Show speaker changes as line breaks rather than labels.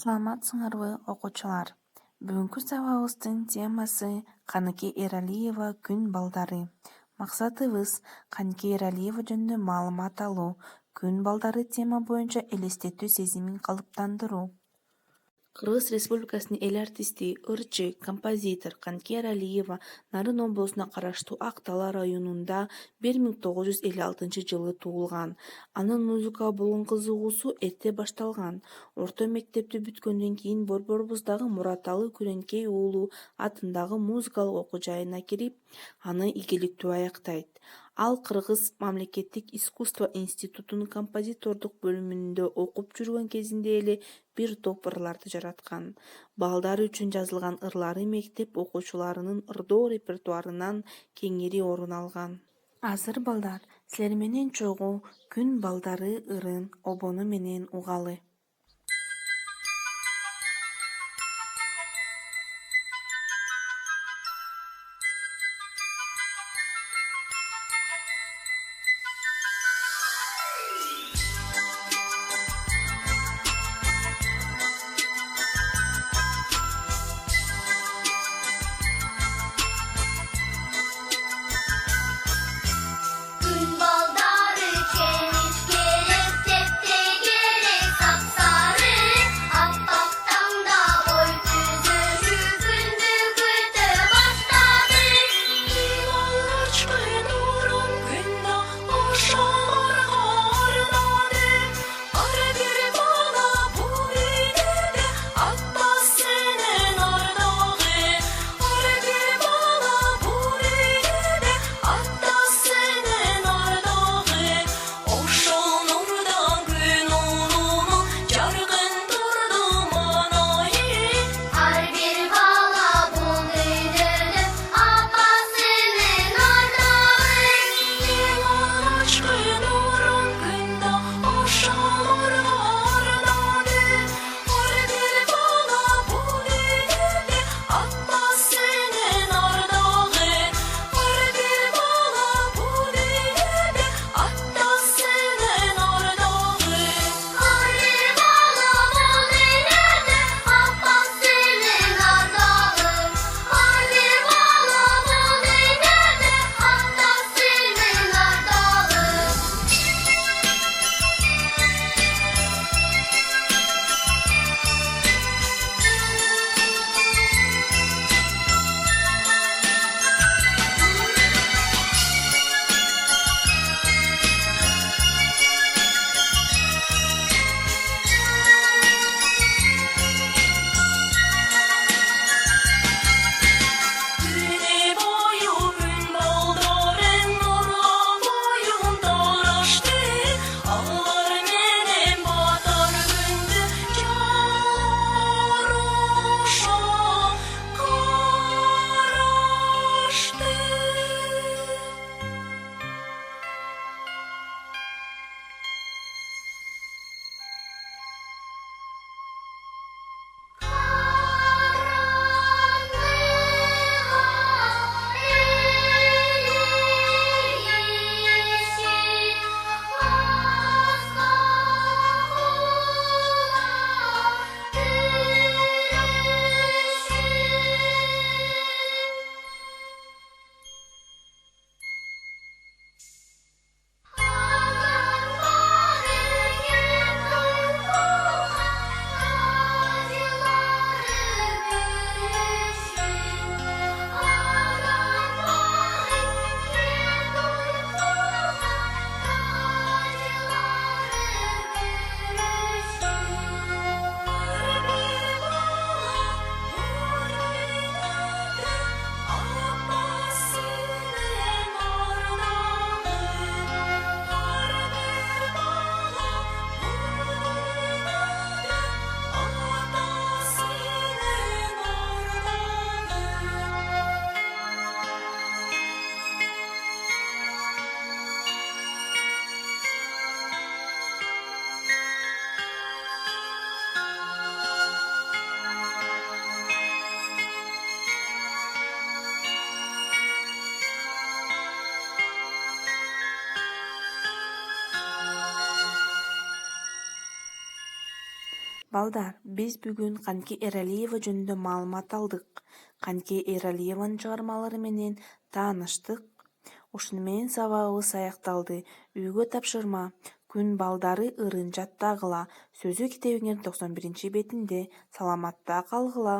Саламатсыңарбы окуучулар. Бүгүнкү сабагыбыздын темасы Каныке Эралиева күн балдары. Максатыбыз Каныке Эралиева жөнүндө маалымат алуу, күн балдары тема боюнча элестетүү сезимин калыптандыруу. Кыргыз Республикасынын эл артисти, ырчы, композитор Каныке Эралиева Нарын облусуна караштуу Ак Дала районунда 1956 туулган. Анын музыкага болгон кызыгуусу эрте башталган. Орто мектепти бүткөндөн кийин борборубуздагы Мураталы Күрөнкей уулу атындагы музыкалык окуу жайына кирип, аны ийгиликтүү аяктайт. Ал Кыргыз мамлекеттик искусство институтунун композитордук бөлүмүндө окуп жүргөн кезинде эле бир топ ырларды жараткан. Балдар үчүн жазылган ырлары мектеп окуучуларынын ырдоо репертуарынан кеңири орун алган. Азыр балдар, силер менен чогуу күн балдары ырын обону менен угалы.
Gün baldары, keniş gerek, tepte gerek, sap
Балдар, биз бүгүн Канке Эралиева жөнүндө маалымат алдык. Канке Эралиеванын чыгармалары менен тааныштык. Ушуну менен сабагыбыз аякталды. Үйгө тапшырма. Күн балдары ырын жаттагыла. Сөзү китебиңердин 91 бетинде. Саламатта калгыла.